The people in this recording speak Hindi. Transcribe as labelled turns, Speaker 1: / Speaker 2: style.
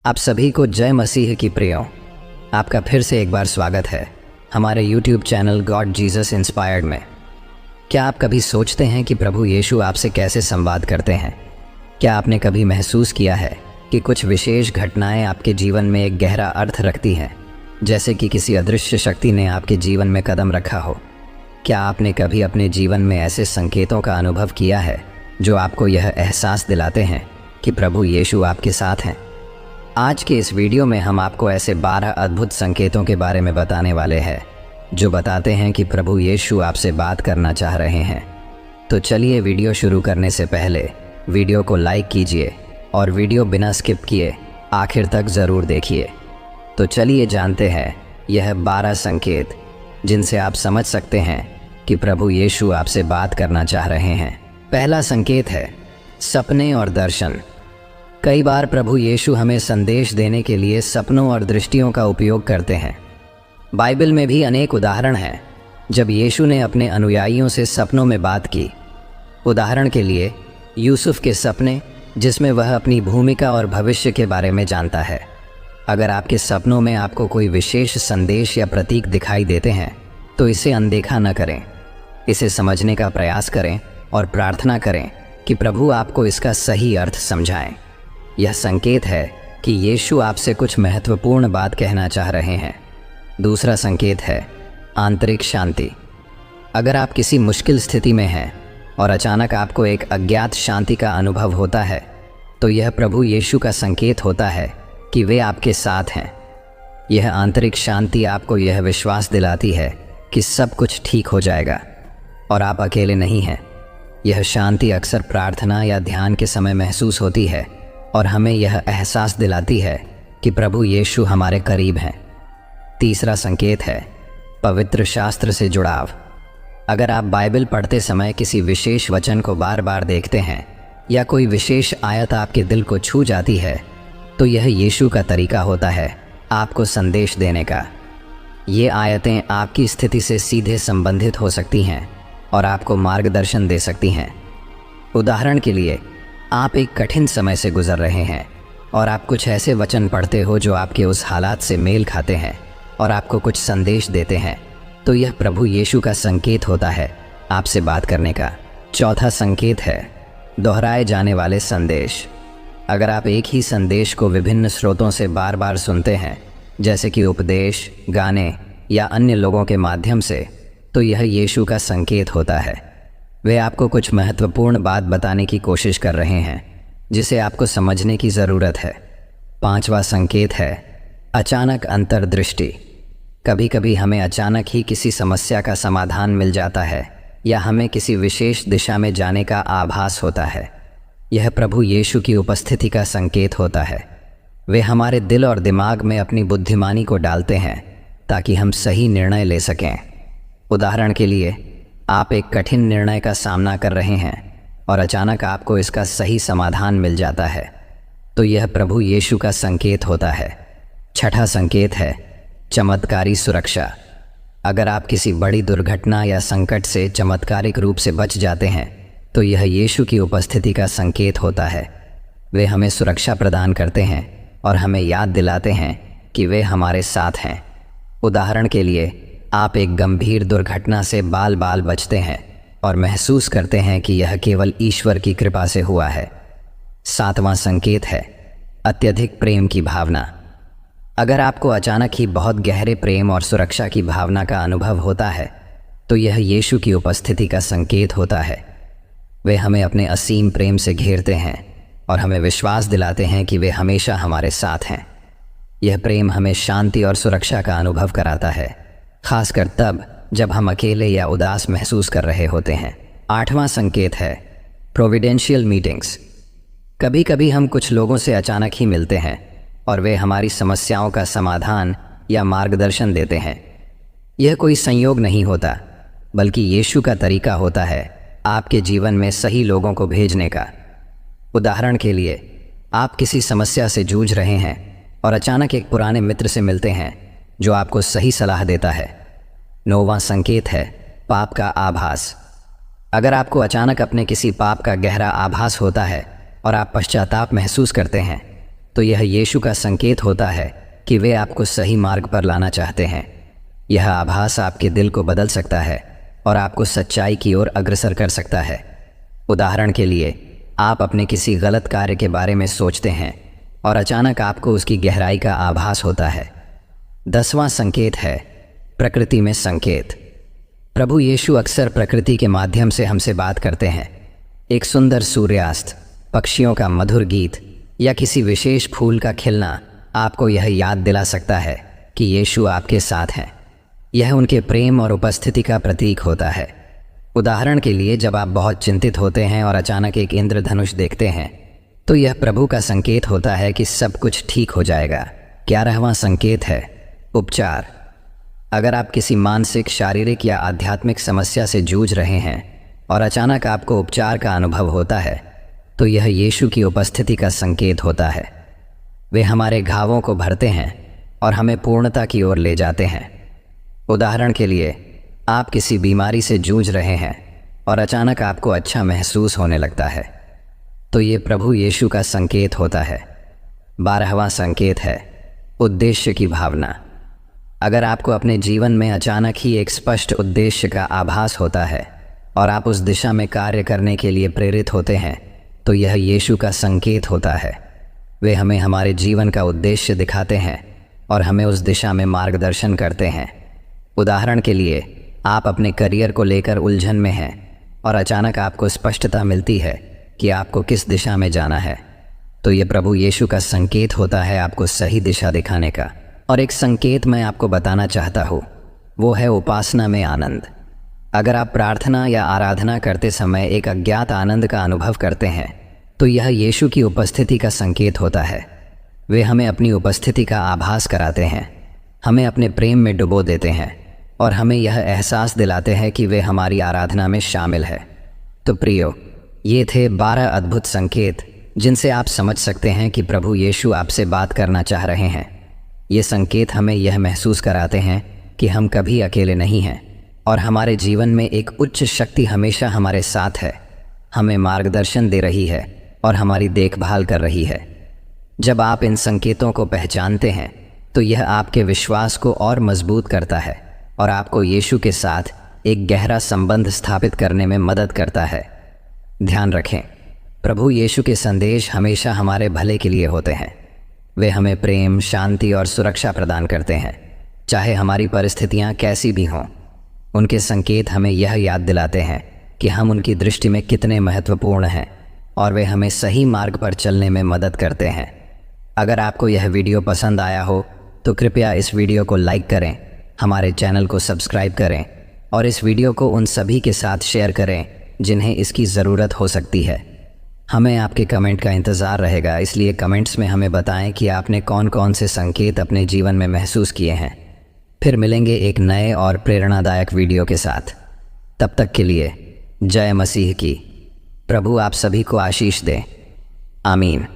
Speaker 1: आप सभी को जय मसीह की प्रियो। आपका फिर से एक बार स्वागत है हमारे YouTube channel God Jesus inspired में। क्या आप कभी सोचते हैं कि प्रभु यीशु आपसे कैसे संवाद करते हैं? क्या आपने कभी महसूस किया है कि कुछ विशेष घटनाएं आपके जीवन में एक गहरा अर्थ रखती हैं, जैसे कि किसी अदृश्य शक्ति ने आपके जीवन में कदम रखा हो? क्या आपने कभी अपने जीवन में ऐसे संकेतों का अनुभव किया है जो आपको यह एहसास दिलाते हैं कि प्रभु यीशु आपके साथ हैं? आज के इस वीडियो में हम आपको ऐसे 12 अद्भुत संकेतों के बारे में बताने वाले हैं जो बताते हैं कि प्रभु यीशु आपसे बात करना चाह रहे हैं। तो चलिए वीडियो शुरू करने से पहले वीडियो को लाइक कीजिए और वीडियो बिना स्किप किए आखिर तक ज़रूर देखिए। तो चलिए जानते हैं यह 12 संकेत जिनसे आप समझ सकते हैं कि प्रभु यीशु आपसे बात करना चाह रहे हैं। पहला संकेत है सपने और दर्शन। कई बार प्रभु यीशु हमें संदेश देने के लिए सपनों और दृष्टियों का उपयोग करते हैं। बाइबल में भी अनेक उदाहरण हैं जब यीशु ने अपने अनुयायियों से सपनों में बात की। उदाहरण के लिए यूसुफ के सपने, जिसमें वह अपनी भूमिका और भविष्य के बारे में जानता है। अगर आपके सपनों में आपको कोई विशेष संदेश या प्रतीक दिखाई देते हैं तो इसे अनदेखा न करें। इसे समझने का प्रयास करें और प्रार्थना करें कि प्रभु आपको इसका सही अर्थ समझाएं। यह संकेत है कि यीशु आपसे कुछ महत्वपूर्ण बात कहना चाह रहे हैं। दूसरा संकेत है आंतरिक शांति। अगर आप किसी मुश्किल स्थिति में हैं और अचानक आपको एक अज्ञात शांति का अनुभव होता है तो यह प्रभु यीशु का संकेत होता है कि वे आपके साथ हैं। यह आंतरिक शांति आपको यह विश्वास दिलाती है कि सब कुछ ठीक हो जाएगा और आप अकेले नहीं हैं। यह शांति अक्सर प्रार्थना या ध्यान के समय महसूस होती है और हमें यह एहसास दिलाती है कि प्रभु यीशु हमारे करीब हैं। तीसरा संकेत है पवित्र शास्त्र से जुड़ाव। अगर आप बाइबल पढ़ते समय किसी विशेष वचन को बार बार देखते हैं या कोई विशेष आयत आपके दिल को छू जाती है तो यह यीशु का तरीका होता है आपको संदेश देने का। ये आयतें आपकी स्थिति से सीधे संबंधित हो सकती हैं और आपको मार्गदर्शन दे सकती हैं। उदाहरण के लिए, आप एक कठिन समय से गुजर रहे हैं और आप कुछ ऐसे वचन पढ़ते हो जो आपके उस हालात से मेल खाते हैं और आपको कुछ संदेश देते हैं, तो यह प्रभु यीशु का संकेत होता है आपसे बात करने का। चौथा संकेत है दोहराए जाने वाले संदेश। अगर आप एक ही संदेश को विभिन्न स्रोतों से बार बार सुनते हैं, जैसे कि उपदेश, गाने या अन्य लोगों के माध्यम से, तो यह यीशु का संकेत होता है। वे आपको कुछ महत्वपूर्ण बात बताने की कोशिश कर रहे हैं जिसे आपको समझने की ज़रूरत है। पांचवा संकेत है अचानक अंतर्दृष्टि। कभी कभी हमें अचानक ही किसी समस्या का समाधान मिल जाता है या हमें किसी विशेष दिशा में जाने का आभास होता है। यह प्रभु यीशु की उपस्थिति का संकेत होता है। वे हमारे दिल और दिमाग में अपनी बुद्धिमानी को डालते हैं ताकि हम सही निर्णय ले सकें। उदाहरण के लिए, आप एक कठिन निर्णय का सामना कर रहे हैं और अचानक आपको इसका सही समाधान मिल जाता है, तो यह प्रभु यीशु का संकेत होता है। छठा संकेत है चमत्कारी सुरक्षा। अगर आप किसी बड़ी दुर्घटना या संकट से चमत्कारिक रूप से बच जाते हैं तो यह यीशु की उपस्थिति का संकेत होता है। वे हमें सुरक्षा प्रदान करते हैं और हमें याद दिलाते हैं कि वे हमारे साथ हैं। उदाहरण के लिए, आप एक गंभीर दुर्घटना से बाल बाल बचते हैं और महसूस करते हैं कि यह केवल ईश्वर की कृपा से हुआ है। सातवां संकेत है अत्यधिक प्रेम की भावना। अगर आपको अचानक ही बहुत गहरे प्रेम और सुरक्षा की भावना का अनुभव होता है तो यह यीशु की उपस्थिति का संकेत होता है। वे हमें अपने असीम प्रेम से घेरते हैं और हमें विश्वास दिलाते हैं कि वे हमेशा हमारे साथ हैं। यह प्रेम हमें शांति और सुरक्षा का अनुभव कराता है, खासकर तब जब हम अकेले या उदास महसूस कर रहे होते हैं। आठवां संकेत है प्रोविडेंशियल मीटिंग्स। कभी कभी हम कुछ लोगों से अचानक ही मिलते हैं और वे हमारी समस्याओं का समाधान या मार्गदर्शन देते हैं। यह कोई संयोग नहीं होता, बल्कि यीशु का तरीका होता है आपके जीवन में सही लोगों को भेजने का। उदाहरण के लिए, आप किसी समस्या से जूझ रहे हैं और अचानक एक पुराने मित्र से मिलते हैं जो आपको सही सलाह देता है। नौवां संकेत है पाप का आभास। अगर आपको अचानक अपने किसी पाप का गहरा आभास होता है और आप पश्चाताप महसूस करते हैं तो यह यीशु का संकेत होता है कि वे आपको सही मार्ग पर लाना चाहते हैं। यह आभास आपके दिल को बदल सकता है और आपको सच्चाई की ओर अग्रसर कर सकता है। उदाहरण के लिए, आप अपने किसी गलत कार्य के बारे में सोचते हैं और अचानक आपको उसकी गहराई का आभास होता है। 10वां संकेत है प्रकृति में संकेत। प्रभु यीशु अक्सर प्रकृति के माध्यम से हमसे बात करते हैं। एक सुंदर सूर्यास्त, पक्षियों का मधुर गीत या किसी विशेष फूल का खिलना आपको यह याद दिला सकता है कि यीशु आपके साथ हैं। यह उनके प्रेम और उपस्थिति का प्रतीक होता है। उदाहरण के लिए, जब आप बहुत चिंतित होते हैं और अचानक एक इंद्रधनुष देखते हैं, तो यह प्रभु का संकेत होता है कि सब कुछ ठीक हो जाएगा। 11वां संकेत है उपचार। अगर आप किसी मानसिक, शारीरिक या आध्यात्मिक समस्या से जूझ रहे हैं और अचानक आपको उपचार का अनुभव होता है, तो यह यीशु की उपस्थिति का संकेत होता है। वे हमारे घावों को भरते हैं और हमें पूर्णता की ओर ले जाते हैं। उदाहरण के लिए, आप किसी बीमारी से जूझ रहे हैं और अचानक आपको अच्छा महसूस होने लगता है, तो ये प्रभु यीशु का संकेत होता है। 12वां संकेत है उद्देश्य की भावना। अगर आपको अपने जीवन में अचानक ही एक स्पष्ट उद्देश्य का आभास होता है और आप उस दिशा में कार्य करने के लिए प्रेरित होते हैं, तो यह यीशु का संकेत होता है। वे हमें हमारे जीवन का उद्देश्य दिखाते हैं और हमें उस दिशा में मार्गदर्शन करते हैं। उदाहरण के लिए, आप अपने करियर को लेकर उलझन में हैं और अचानक आपको स्पष्टता मिलती है कि आपको किस दिशा में जाना है, तो ये प्रभु यीशु का संकेत होता है आपको सही दिशा दिखाने का। और एक संकेत मैं आपको बताना चाहता हूँ, वो है उपासना में आनंद। अगर आप प्रार्थना या आराधना करते समय एक अज्ञात आनंद का अनुभव करते हैं, तो यह यीशु की उपस्थिति का संकेत होता है। वे हमें अपनी उपस्थिति का आभास कराते हैं, हमें अपने प्रेम में डुबो देते हैं और हमें यह एहसास दिलाते हैं कि वे हमारी आराधना में शामिल है। तो प्रियो, ये थे 12 अद्भुत संकेत जिनसे आप समझ सकते हैं कि प्रभु यीशु आपसे बात करना चाह रहे हैं। ये संकेत हमें यह महसूस कराते हैं कि हम कभी अकेले नहीं हैं और हमारे जीवन में एक उच्च शक्ति हमेशा हमारे साथ है, हमें मार्गदर्शन दे रही है और हमारी देखभाल कर रही है। जब आप इन संकेतों को पहचानते हैं, तो यह आपके विश्वास को और मजबूत करता है और आपको यीशु के साथ एक गहरा संबंध स्थापित करने में मदद करता है। ध्यान रखें, प्रभु यीशु के संदेश हमेशा हमारे भले के लिए होते हैं। वे हमें प्रेम, शांति और सुरक्षा प्रदान करते हैं, चाहे हमारी परिस्थितियां कैसी भी हों। उनके संकेत हमें यह याद दिलाते हैं कि हम उनकी दृष्टि में कितने महत्वपूर्ण हैं और वे हमें सही मार्ग पर चलने में मदद करते हैं। अगर आपको यह वीडियो पसंद आया हो, तो कृपया इस वीडियो को लाइक करें, हमारे चैनल को सब्सक्राइब करें और इस वीडियो को उन सभी के साथ शेयर करें जिन्हें इसकी ज़रूरत हो सकती है। हमें आपके कमेंट का इंतज़ार रहेगा, इसलिए कमेंट्स में हमें बताएं कि आपने कौन कौन से संकेत अपने जीवन में महसूस किए हैं। फिर मिलेंगे एक नए और प्रेरणादायक वीडियो के साथ। तब तक के लिए जय मसीह की। प्रभु आप सभी को आशीष दें। आमीन।